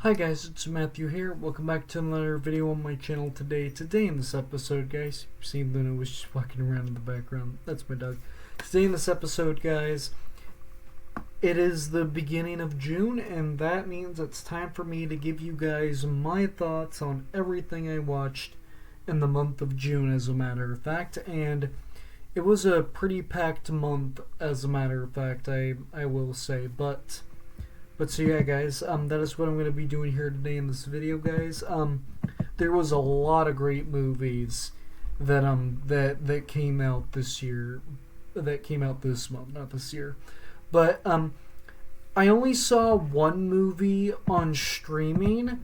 Hi guys, it's Matthew here. Welcome back to another video on my channel today. Today in this episode, guys, you see Luna was just walking around in the background. That's my dog. Today in this episode, guys, it is the beginning of June, and that means it's time for me to give you guys my thoughts on everything I watched in the month of June, as a matter of fact. And it was a pretty packed month, as a matter of fact, I will say. But so yeah, guys, that is what I'm going to be doing here today in this video, guys. There was a lot of great movies that came out this year, that came out this month, not this year. But I only saw one movie on streaming,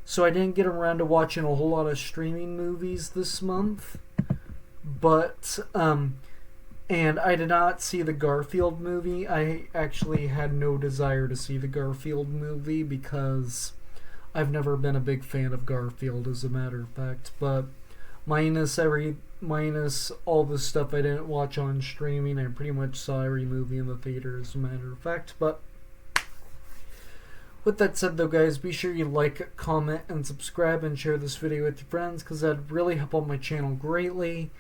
so I didn't get around to watching a whole lot of streaming movies this month. But and I did not see the Garfield movie. I actually had no desire to see the Garfield movie because I've never been a big fan of Garfield, as a matter of fact. But minus all the stuff I didn't watch on streaming, I pretty much saw every movie in the theater, as a matter of fact. But with that said, though, guys, be sure you like, comment, and subscribe, and share this video with your friends, because that'd really help out my channel greatly.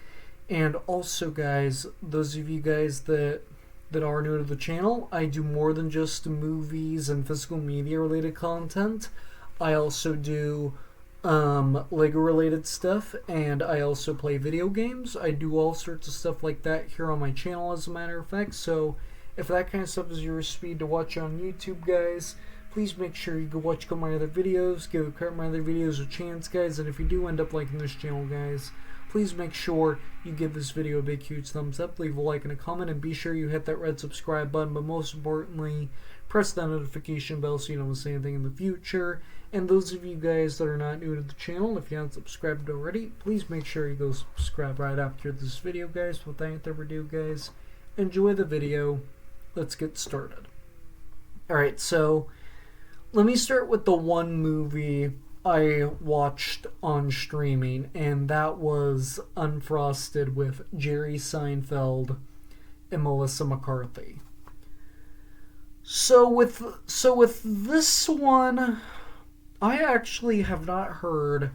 And also, guys, those of you guys that are new to the channel, I do more than just movies and physical media related content. I also do Lego related stuff, and I also play video games. I do all sorts of stuff like that here on my channel, as a matter of fact. So if that kind of stuff is your speed to watch on YouTube, guys, please make sure you go watch my other videos, give my other videos a chance, guys. And if you do end up liking this channel, guys, please make sure you give this video a big, huge thumbs up, leave a like and a comment, and be sure you hit that red subscribe button, but most importantly, press that notification bell so you don't miss anything in the future. And those of you guys that are not new to the channel, if you haven't subscribed already, please make sure you go subscribe right after this video, guys. Without further ado, guys, enjoy the video. Let's get started. Alright, so let me start with the one movie I watched on streaming, and that was Unfrosted with Jerry Seinfeld and Melissa McCarthy. So with this one, I actually have not heard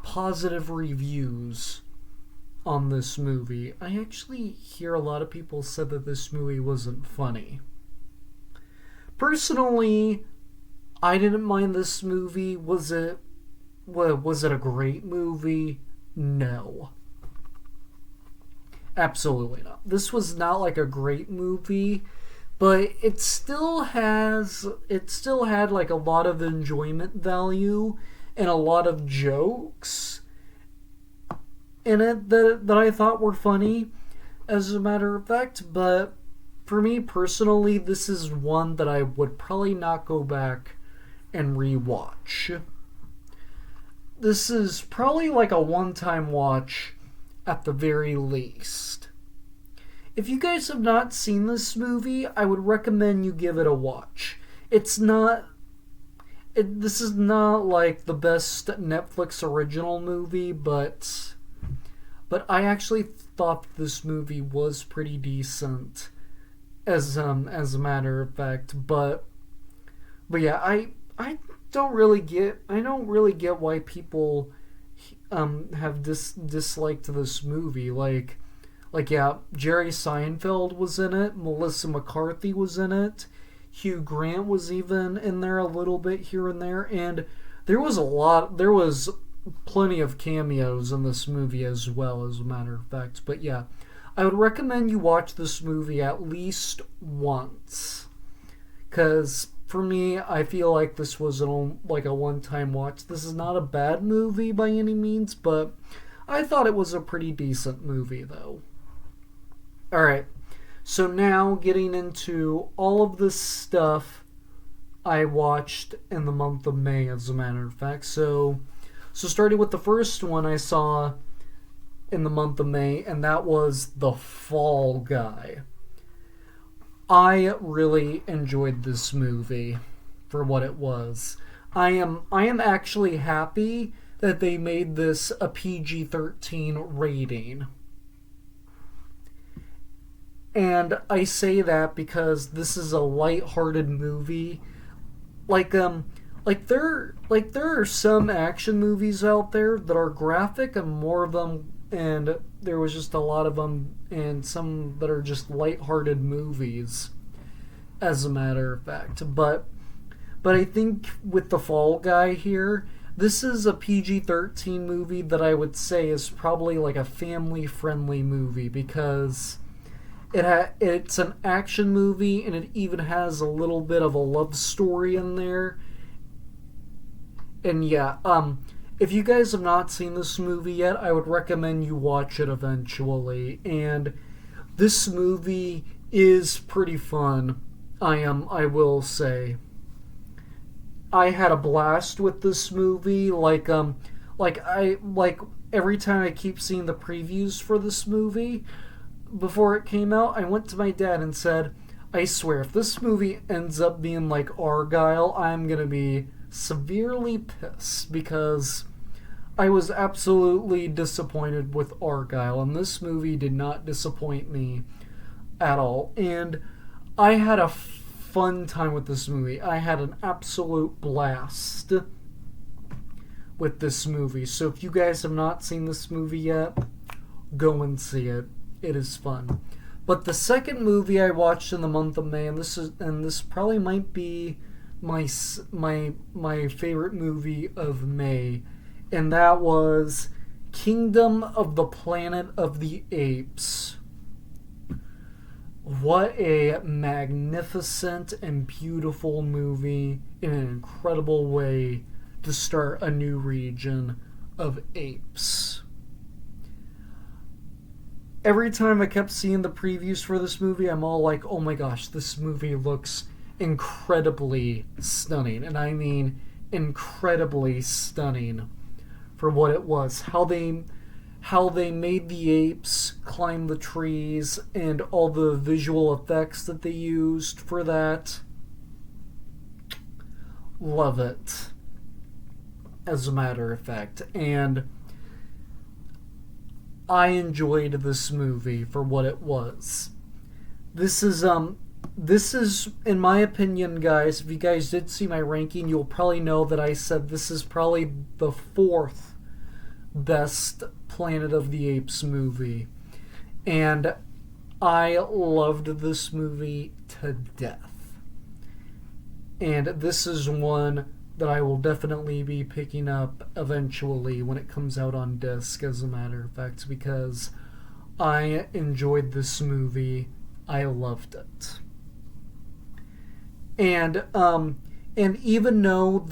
positive reviews on this movie. I actually hear a lot of people said that this movie wasn't funny. Personally, I didn't mind this movie. Was it a great movie? No. Absolutely not. This was not like a great movie, but it still had like a lot of enjoyment value and a lot of jokes in it that I thought were funny, as a matter of fact. But for me personally, this is one that I would probably not go back and rewatch. This is probably like a one-time watch at the very least. If you guys have not seen this movie, I would recommend you give it a watch. This is not like the best Netflix original movie, but I actually thought this movie was pretty decent, as a matter of fact. But yeah, I don't really get why people have disliked this movie. Like yeah, Jerry Seinfeld was in it, Melissa McCarthy was in it, Hugh Grant was even in there a little bit here and there, and there was plenty of cameos in this movie as well, as a matter of fact. But yeah, I would recommend you watch this movie at least once, because for me, I feel like this was like a one-time watch. This is not a bad movie by any means, but I thought it was a pretty decent movie, though. Alright, so now getting into all of this stuff I watched in the month of May, as a matter of fact. So starting with the first one I saw in the month of May, and that was The Fall Guy. I really enjoyed this movie for what it was. I am actually happy that they made this a PG-13 rating. And I say that because this is a light-hearted movie. Like there are some action movies out there that are graphic, and more of them, and there was just a lot of them, and some that are just lighthearted movies, as a matter of fact. But I think with The Fall Guy here, this is a PG-13 movie that I would say is probably like a family-friendly movie, because it's an action movie, and it even has a little bit of a love story in there. And yeah, if you guys have not seen this movie yet, I would recommend you watch it eventually. And this movie is pretty fun. I will say. I had a blast with this movie. Like every time I keep seeing the previews for this movie before it came out, I went to my dad and said, I swear, if this movie ends up being like Argyle, I'm gonna be severely pissed, because I was absolutely disappointed with Argyle, and this movie did not disappoint me at all. And I had a fun time with this movie. I had an absolute blast with this movie. So if you guys have not seen this movie yet, go and see it. It is fun. But the second movie I watched in the month of May, and this probably might be my favorite movie of May, and that was Kingdom of the Planet of the Apes. What a magnificent and beautiful movie, in an incredible way to start a new region of apes. Every time I kept seeing the previews for this movie, I'm all like, oh my gosh, this movie looks incredibly stunning. And I mean incredibly stunning for what it was. How they made the apes climb the trees, and all the visual effects that they used for that. Love it, as a matter of fact. And I enjoyed this movie for what it was. This is, in my opinion, guys, if you guys did see my ranking, you'll probably know that I said this is probably the fourth best Planet of the Apes movie. And I loved this movie to death. And this is one that I will definitely be picking up eventually when it comes out on disc, as a matter of fact, because I enjoyed this movie. I loved it. And even though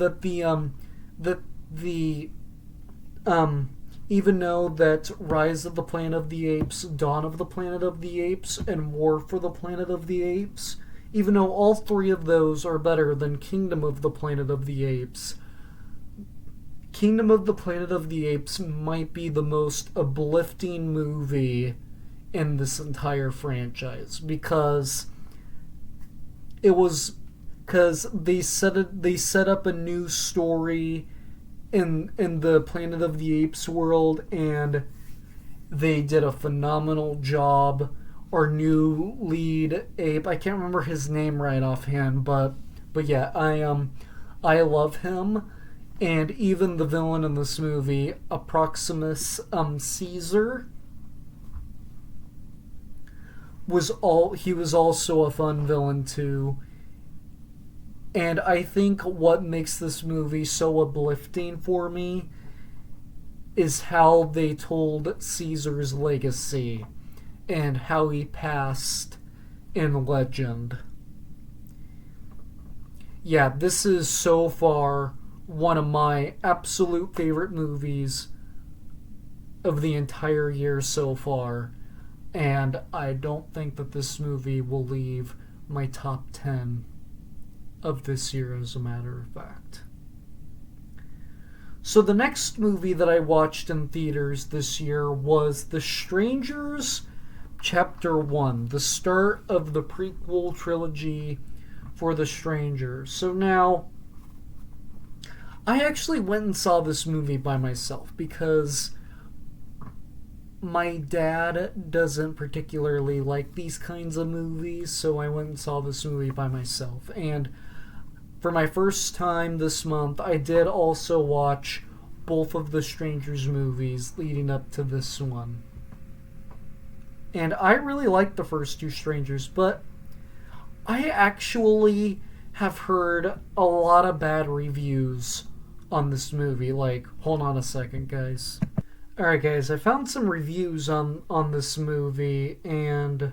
even though that Rise of the Planet of the Apes, Dawn of the Planet of the Apes, and War for the Planet of the Apes, even though all three of those are better than Kingdom of the Planet of the Apes, Kingdom of the Planet of the Apes might be the most uplifting movie in this entire franchise, because they set up a new story in the Planet of the Apes world, and they did a phenomenal job. Our new lead ape, I can't remember his name right offhand, but yeah, I love him. And even the villain in this movie, Approximus Caesar, was also a fun villain too. And I think what makes this movie so uplifting for me is how they told Caesar's legacy and how he passed in legend. Yeah, this is so far one of my absolute favorite movies of the entire year so far, and I don't think that this movie will leave my top 10 of this year, as a matter of fact. So the next movie that I watched in theaters this year was The Strangers Chapter 1, the start of the prequel trilogy for The Strangers. So now, I actually went and saw this movie by myself because my dad doesn't particularly like these kinds of movies, so I went and saw this movie by myself. And for my first time this month, I did also watch both of the Strangers movies leading up to this one. And I really liked the first two Strangers, but I actually have heard a lot of bad reviews on this movie. Like, hold on a second, guys. Alright, guys, I found some reviews on this movie, and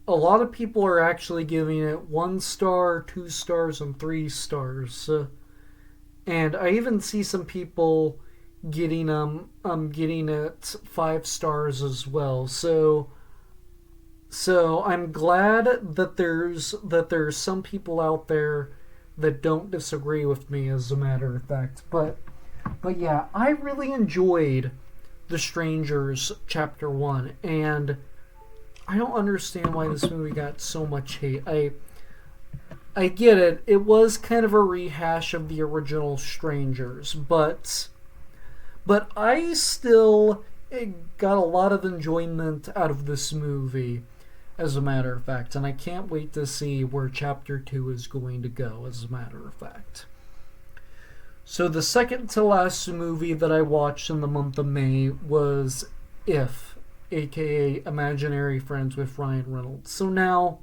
a lot of people are actually giving it 1 star, 2 stars, and 3 stars. And I even see some people getting it 5 stars as well. So I'm glad that there's some people out there that don't disagree with me, as a matter of fact. But yeah, I really enjoyed The Strangers Chapter 1, and I don't understand why this movie got so much hate. I get it. It was kind of a rehash of the original Strangers, but I still got a lot of enjoyment out of this movie, as a matter of fact, and I can't wait to see where Chapter 2 is going to go, as a matter of fact. So the second to last movie that I watched in the month of May was If, aka Imaginary Friends with Ryan Reynolds. So now,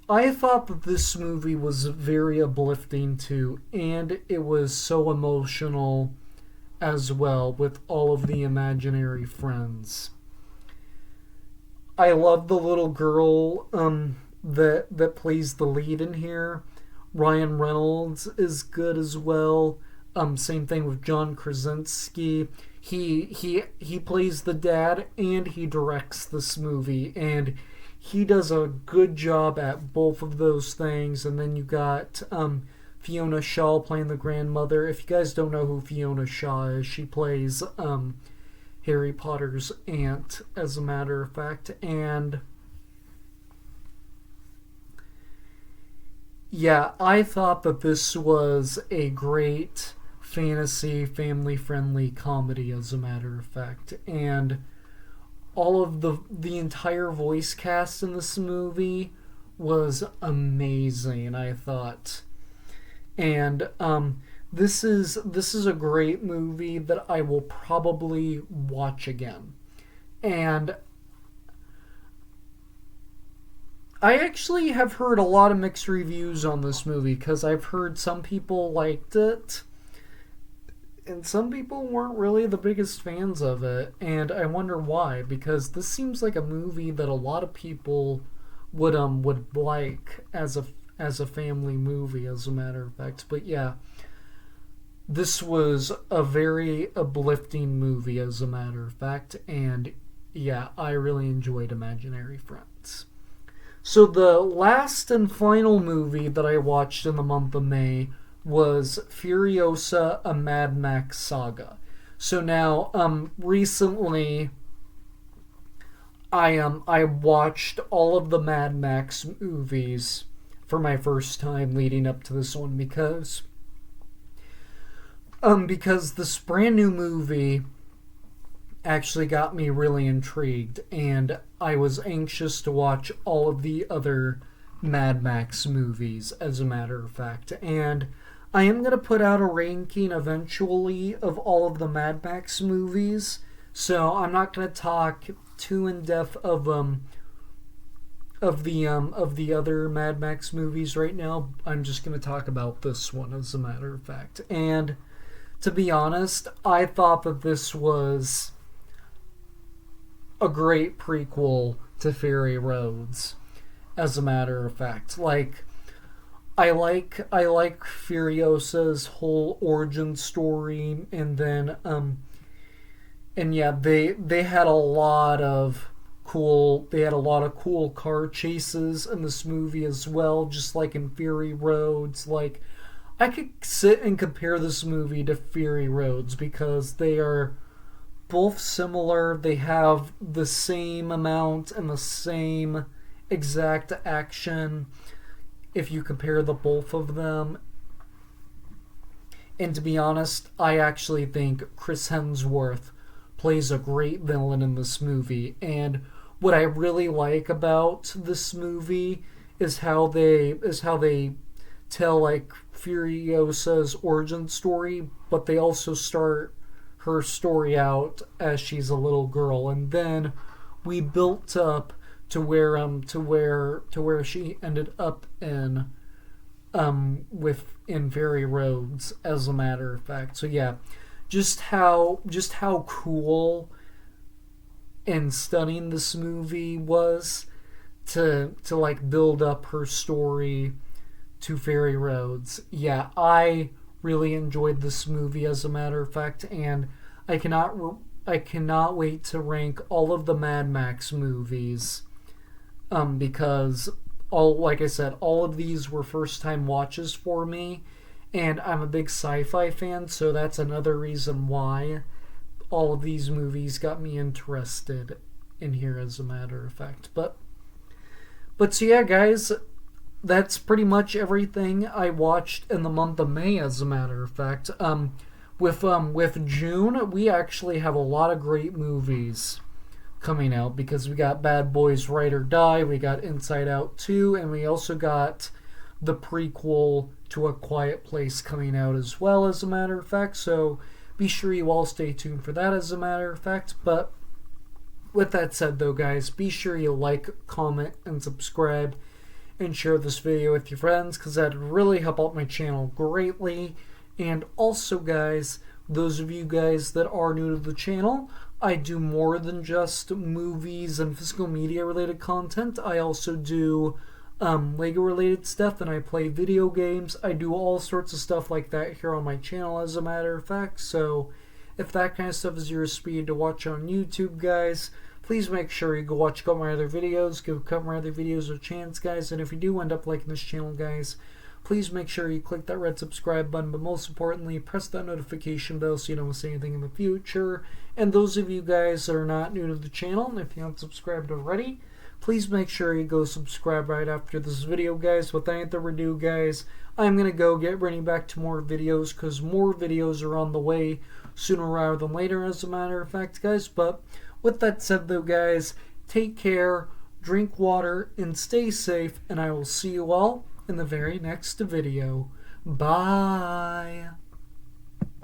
I thought that this movie was very uplifting too, and it was so emotional as well with all of the imaginary friends. I love the little girl that plays the lead in here. Ryan Reynolds is good as well. Same thing with John Krasinski. He plays the dad and he directs this movie, and he does a good job at both of those things. And then you got Fiona Shaw playing the grandmother. If you guys don't know who Fiona Shaw is, she plays Harry Potter's aunt, as a matter of fact. And yeah, I thought that this was a great fantasy, family-friendly comedy, as a matter of fact. And all of the entire voice cast in this movie was amazing, I thought. And this is a great movie that I will probably watch again. And I actually have heard a lot of mixed reviews on this movie, because I've heard some people liked it and some people weren't really the biggest fans of it, and I wonder why, because this seems like a movie that a lot of people would like as a family movie, as a matter of fact. But yeah, this was a very uplifting movie, as a matter of fact, and yeah, I really enjoyed Imaginary Friends. So the last and final movie that I watched in the month of May was Furiosa: A Mad Max Saga. So now, recently, I watched all of the Mad Max movies for my first time leading up to this one, because this brand new movie actually got me really intrigued, and I was anxious to watch all of the other Mad Max movies, as a matter of fact. And I am going to put out a ranking eventually of all of the Mad Max movies, so I'm not going to talk too in depth of the other Mad Max movies right now. I'm just going to talk about this one, as a matter of fact. And to be honest, I thought that this was a great prequel to Fury Roads, as a matter of fact. Like, I like Furiosa's whole origin story, and then and yeah, they had a lot of cool car chases in this movie as well, just like in Fury Roads. Like, I could sit and compare this movie to Fury Roads, because they are both similar. They have the same amount and the same exact action if you compare the both of them. And to be honest, I actually think Chris Hemsworth plays a great villain in this movie. And what I really like about this movie is how they tell like Furiosa's origin story, but they also start her story out as she's a little girl, and then we built up to where she ended up in in Fairy Roads, as a matter of fact. So yeah, just how cool and stunning this movie was to like build up her story to Fairy Roads. Yeah, I really enjoyed this movie, as a matter of fact, and I cannot wait to rank all of the Mad Max movies, because like I said, all of these were first time watches for me, and I'm a big sci-fi fan, so that's another reason why all of these movies got me interested in here, as a matter of fact. But so yeah, guys, that's pretty much everything I watched in the month of May, as a matter of fact. With June, we actually have a lot of great movies coming out, because we got Bad Boys Ride or Die, we got Inside Out 2, and we also got the prequel to A Quiet Place coming out as well, as a matter of fact. So be sure you all stay tuned for that, as a matter of fact. But with that said, though, guys, be sure you like, comment, and subscribe, and share this video with your friends, because that'd really help out my channel greatly. And also, guys, those of you guys that are new to the channel, I do more than just movies and physical media related content. I also do Lego related stuff, and I play video games. I do all sorts of stuff like that here on my channel, as a matter of fact. So if that kind of stuff is your speed to watch on YouTube, guys, please make sure you go watch a couple of my other videos. Give a couple of my other videos a chance, guys. And if you do end up liking this channel, guys, please make sure you click that red subscribe button, but most importantly, press that notification bell so you don't miss anything in the future. And those of you guys that are not new to the channel, if you haven't subscribed already, please make sure you go subscribe right after this video, guys. Without further ado, guys, I'm going to go get ready back to more videos, because more videos are on the way sooner rather than later, as a matter of fact, guys. But with that said, though, guys, take care, drink water, and stay safe, and I will see you all in the very next video. Bye.